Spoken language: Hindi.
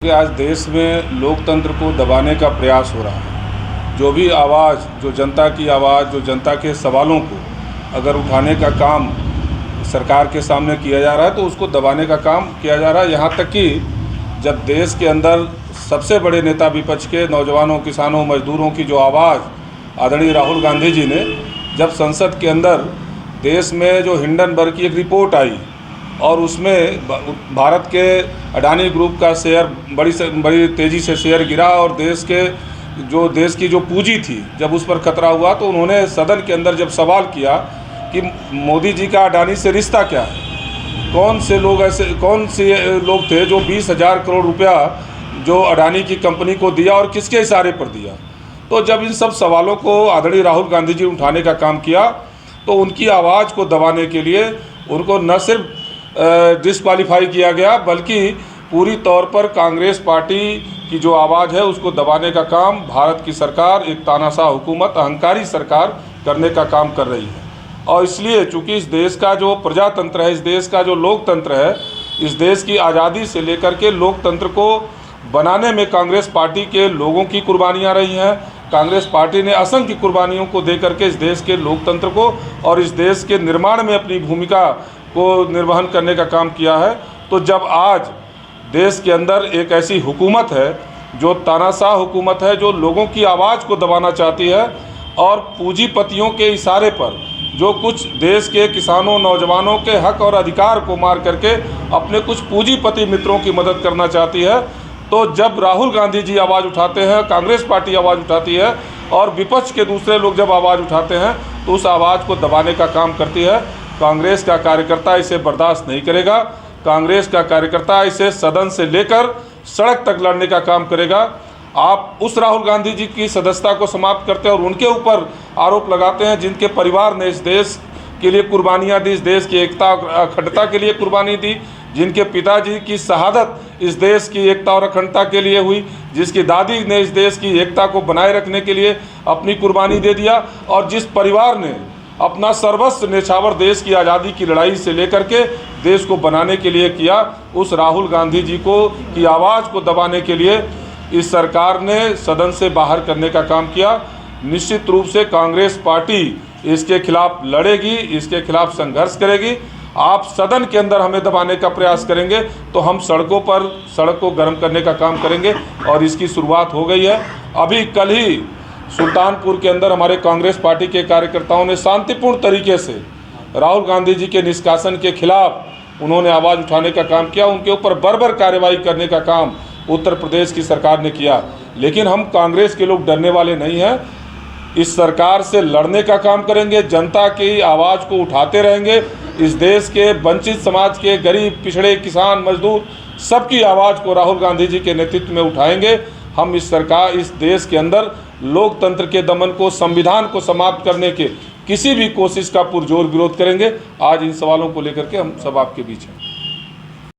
कि आज देश में लोकतंत्र को दबाने का प्रयास हो रहा है। जो भी आवाज़, जो जनता की आवाज़, जो जनता के सवालों को अगर उठाने का काम सरकार के सामने किया जा रहा है तो उसको दबाने का काम किया जा रहा है। यहाँ तक कि जब देश के अंदर सबसे बड़े नेता विपक्ष के नौजवानों, किसानों, मजदूरों की जो आवाज़ आदरणीय राहुल गांधी जी ने जब संसद के अंदर देश में जो हिंडनबर्ग की एक रिपोर्ट आई और उसमें भारत के अडानी ग्रुप का शेयर बड़ी तेज़ी से शेयर गिरा और देश की जो पूंजी थी जब उस पर खतरा हुआ तो उन्होंने सदन के अंदर जब सवाल किया कि मोदी जी का अडानी से रिश्ता क्या है, कौन से लोग थे जो 20,000 करोड़ रुपया जो अडानी की कंपनी को दिया और किसके इशारे पर दिया। तो जब इन सब सवालों को आदरणीय राहुल गांधी जी उठाने का काम किया तो उनकी आवाज़ को दबाने के लिए उनको न सिर्फ डिस्क्वालीफाई किया गया बल्कि पूरी तौर पर कांग्रेस पार्टी की जो आवाज़ है उसको दबाने का काम भारत की सरकार, एक तानाशाह हुकूमत, अहंकारी सरकार करने का काम कर रही है। और इसलिए चूँकि इस देश का जो प्रजातंत्र है, इस देश का जो लोकतंत्र है, इस देश की आज़ादी से लेकर के लोकतंत्र को बनाने में कांग्रेस पार्टी के लोगों की कुर्बानियाँ रही हैं। कांग्रेस पार्टी ने असंख्य कुर्बानियों को दे करके इस देश के लोकतंत्र को और इस देश के निर्माण में अपनी भूमिका को निर्वहन करने का काम किया है। तो जब आज देश के अंदर एक ऐसी हुकूमत है जो तानाशाह हुकूमत है, जो लोगों की आवाज़ को दबाना चाहती है और पूंजीपतियों के इशारे पर जो कुछ देश के किसानों, नौजवानों के हक और अधिकार को मार करके अपने कुछ पूंजीपति मित्रों की मदद करना चाहती है, तो जब राहुल गांधी जी आवाज़ उठाते हैं, कांग्रेस पार्टी आवाज़ उठाती है और विपक्ष के दूसरे लोग जब आवाज़ उठाते हैं तो उस आवाज़ को दबाने का काम करती है। कांग्रेस का कार्यकर्ता इसे बर्दाश्त नहीं करेगा। कांग्रेस का कार्यकर्ता इसे सदन से लेकर सड़क तक लड़ने का काम करेगा। आप उस राहुल गांधी जी की सदस्यता को समाप्त करते हैं और उनके ऊपर आरोप लगाते हैं जिनके परिवार ने इस देश के लिए कुर्बानियाँ दी, इस देश की एकता अखंडता के लिए कुर्बानी दी, जिनके पिताजी की शहादत इस देश की एकता और अखंडता के लिए हुई, जिसकी दादी ने इस देश की एकता को बनाए रखने के लिए अपनी कुर्बानी दे दिया और जिस परिवार ने अपना सर्वस्व न्यौछावर देश की आज़ादी की लड़ाई से लेकर के देश को बनाने के लिए किया, उस राहुल गांधी जी की आवाज़ को दबाने के लिए इस सरकार ने सदन से बाहर करने का काम किया। निश्चित रूप से कांग्रेस पार्टी इसके खिलाफ लड़ेगी, इसके खिलाफ संघर्ष करेगी। आप सदन के अंदर हमें दबाने का प्रयास करेंगे तो हम सड़क को गर्म करने का काम करेंगे और इसकी शुरुआत हो गई है। अभी कल ही सुल्तानपुर के अंदर हमारे कांग्रेस पार्टी के कार्यकर्ताओं ने शांतिपूर्ण तरीके से राहुल गांधी जी के निष्कासन के खिलाफ उन्होंने आवाज़ उठाने का काम किया। उनके ऊपर बर्बर कार्रवाई करने का काम उत्तर प्रदेश की सरकार ने किया, लेकिन हम कांग्रेस के लोग डरने वाले नहीं हैं। इस सरकार से लड़ने का काम करेंगे, जनता की आवाज़ को उठाते रहेंगे। इस देश के वंचित समाज के गरीब, पिछड़े, किसान, मजदूर सबकी आवाज़ को राहुल गांधी जी के नेतृत्व में उठाएंगे। हम इस देश के अंदर लोकतंत्र के दमन को, संविधान को समाप्त करने के किसी भी कोशिश का पुरजोर विरोध करेंगे। आज इन सवालों को लेकर के हम सब आपके बीच हैं।